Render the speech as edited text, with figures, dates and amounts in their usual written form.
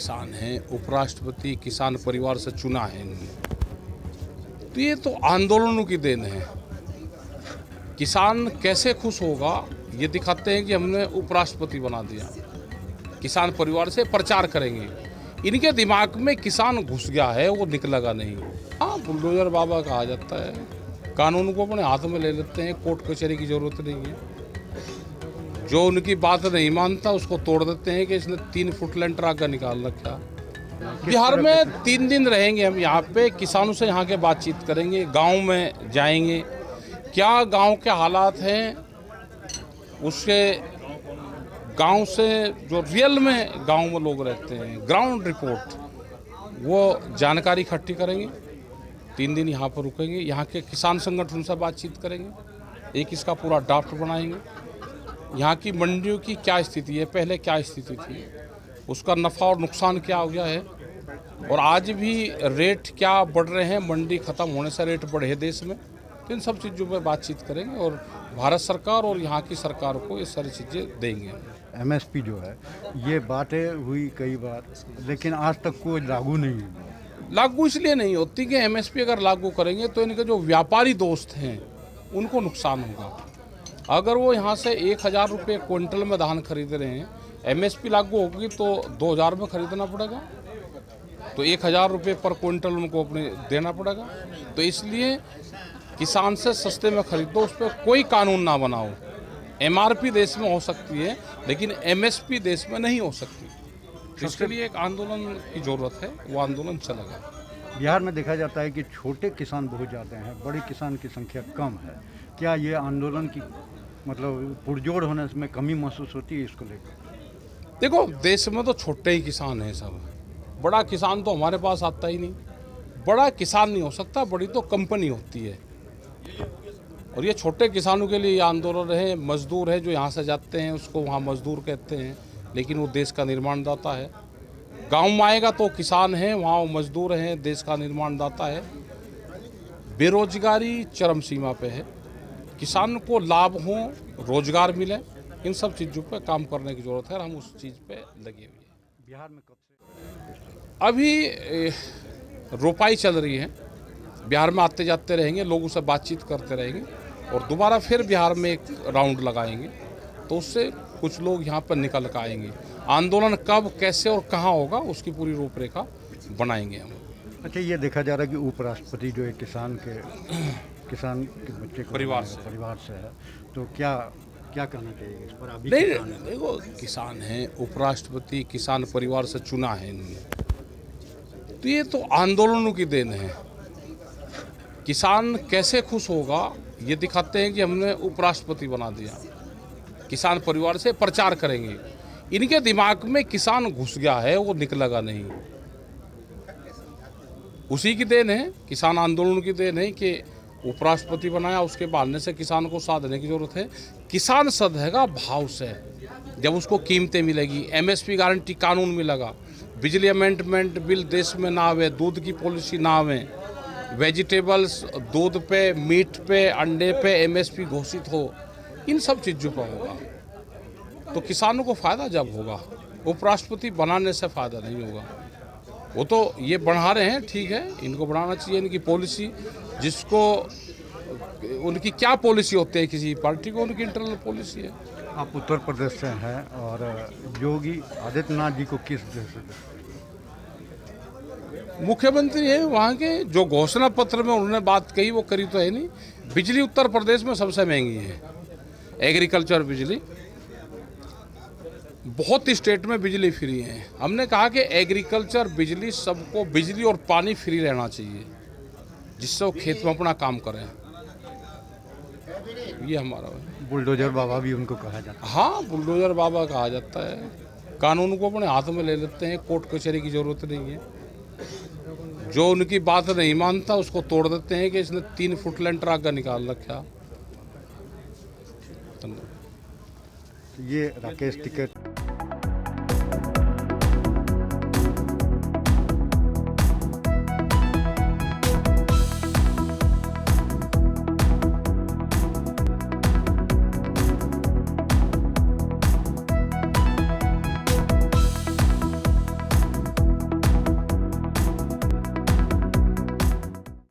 किसान हैं, उपराष्ट्रपति किसान परिवार से चुना है इन्होंने, तो ये तो आंदोलनों की देन है। किसान कैसे खुश होगा ये दिखाते हैं कि हमने उपराष्ट्रपति बना दिया। किसान परिवार से प्रचार करेंगे, इनके दिमाग में किसान घुस गया है, वो निकलेगा नहीं। हाँ, बुलडोजर बाबा कहा जाता है, कानून को अपने हाथ में ले लेते हैं, कोर्ट कचहरी की जरूरत नहीं है। जो उनकी बात नहीं मानता उसको तोड़ देते हैं कि इसने 3 फुट लेंटर आगे निकाल रखा। बिहार में 3 दिन रहेंगे हम यहाँ पे, किसानों से यहाँ के बातचीत करेंगे, गांव में जाएंगे, क्या गांव के हालात हैं, उसके गांव से जो रियल में गांव में लोग रहते हैं, ग्राउंड रिपोर्ट, वो जानकारी इकट्ठी करेंगे। 3 दिन यहाँ पर रुकेंगे, यहाँ के किसान संगठन से बातचीत करेंगे, एक इसका पूरा ड्राफ्ट बनाएंगे। यहाँ की मंडियों की क्या स्थिति है, पहले क्या स्थिति थी, उसका नफ़ा और नुकसान क्या हो गया है, और आज भी रेट क्या बढ़ रहे हैं, मंडी ख़त्म होने से रेट बढ़े देश में, तो इन सब चीज़ों पर बातचीत करेंगे और भारत सरकार और यहाँ की सरकार को ये सारी चीज़ें देंगे। एमएसपी जो है, ये बातें हुई कई बार, लेकिन आज तक कोई लागू नहीं हुआ। लागू इसलिए नहीं होती कि एमएसपी अगर लागू करेंगे तो इनके जो व्यापारी दोस्त हैं उनको नुकसान होगा। अगर वो यहाँ से 1000 रुपये क्विंटल में धान खरीद रहे हैं, एमएसपी लागू होगी तो 2000 में खरीदना पड़ेगा, तो 1000 रुपये पर क्विंटल उनको अपने देना पड़ेगा। तो इसलिए किसान से सस्ते में खरीदो, उस पर कोई कानून ना बनाओ। एमआरपी देश में हो सकती है लेकिन एमएसपी देश में नहीं हो सकती। तो इसके लिए एक आंदोलन की ज़रूरत है, वो आंदोलन चलेगा। बिहार में देखा जाता है कि छोटे किसान बहुत ज़्यादा हैं, बड़े किसान की संख्या कम है। क्या ये आंदोलन की मतलब पुरजोर होने में कमी महसूस होती है इसको लेकर? देखो, देश में तो छोटे ही किसान हैं सब, बड़ा किसान तो हमारे पास आता ही नहीं। बड़ा किसान नहीं हो सकता, बड़ी तो कंपनी होती है। और ये छोटे किसानों के लिए ये आंदोलन है। मजदूर है जो यहाँ से जाते हैं उसको वहाँ मजदूर कहते हैं, लेकिन वो देश का निर्माणदाता है। गांव में आएगा तो किसान है, वहाँ वो मजदूर हैं, देश का निर्माणदाता है। बेरोजगारी चरम सीमा पे है, किसान को लाभ हो, रोजगार मिले, इन सब चीज़ों पे काम करने की ज़रूरत है और हम उस चीज़ पे लगे हुए हैं। बिहार में कब से? अभी रोपाई चल रही है, बिहार में आते जाते रहेंगे, लोगों से बातचीत करते रहेंगे और दोबारा फिर बिहार में एक राउंड लगाएंगे, तो उससे कुछ लोग यहाँ पर निकल कर आएंगे। आंदोलन कब, कैसे और कहाँ होगा उसकी पूरी रूपरेखा बनाएंगे हम। अच्छा, ये देखा जा रहा है कि उपराष्ट्रपति जो एक किसान के बच्चे को परिवार से है, तो क्या कहना चाहिए इस पर? अभी नहीं, देखो, किसान हैं, उपराष्ट्रपति किसान परिवार से चुना है इन्होंने, तो ये तो आंदोलनों की देन है। किसान कैसे खुश होगा ये दिखाते हैं कि हमने उपराष्ट्रपति बना दिया। किसान परिवार से प्रचार करेंगे, इनके दिमाग में किसान घुस गया है, वो निकलेगा नहीं। उसी की देन है, किसान आंदोलन की देन है कि उपराष्ट्रपति बनाया, उसके बाद से किसान को साथ देने की जरूरत है। किसान सधेगा भाव से, जब उसको कीमतें मिलेगी, एमएसपी गारंटी कानून मिलेगा, बिजली अमेंडमेंट बिल देश में ना आवे, दूध की पॉलिसी ना आवे, वेजिटेबल्स, दूध पे, मीट पे, अंडे पे एमएसपी घोषित हो, इन सब चीज़ों पर होगा तो किसानों को फ़ायदा जब होगा। उपराष्ट्रपति बनाने से फ़ायदा नहीं होगा। वो तो ये बढ़ा रहे हैं, ठीक है, इनको बढ़ाना चाहिए। इनकी पॉलिसी, जिसको उनकी क्या पॉलिसी होती है किसी पार्टी को, उनकी इंटरनल पॉलिसी है। आप उत्तर प्रदेश से हैं और योगी आदित्यनाथ जी को किस दृष्टि से? मुख्यमंत्री है वहाँ के, जो घोषणा पत्र में उन्होंने बात कही वो करी तो है नहीं। बिजली उत्तर प्रदेश में सबसे महंगी है, एग्रीकल्चर बिजली। बहुत स्टेट में बिजली फ्री है। हमने कहा कि एग्रीकल्चर बिजली, सबको बिजली और पानी फ्री रहना चाहिए, जिससे वो खेत में अपना काम करें। ये हमारा है। बुलडोजर बाबा भी उनको कहा जाता है। हाँ, बुलडोजर बाबा कहा जाता है। कानून को अपने हाथ में ले लेते हैं, कोर्ट कचहरी की जरूरत नहीं है। जो उनकी बात नहीं मानता उसको तोड़ देते हैं कि इसने 3 फुट लेंटर आगे निकाल रखा। ये राकेश टिकैत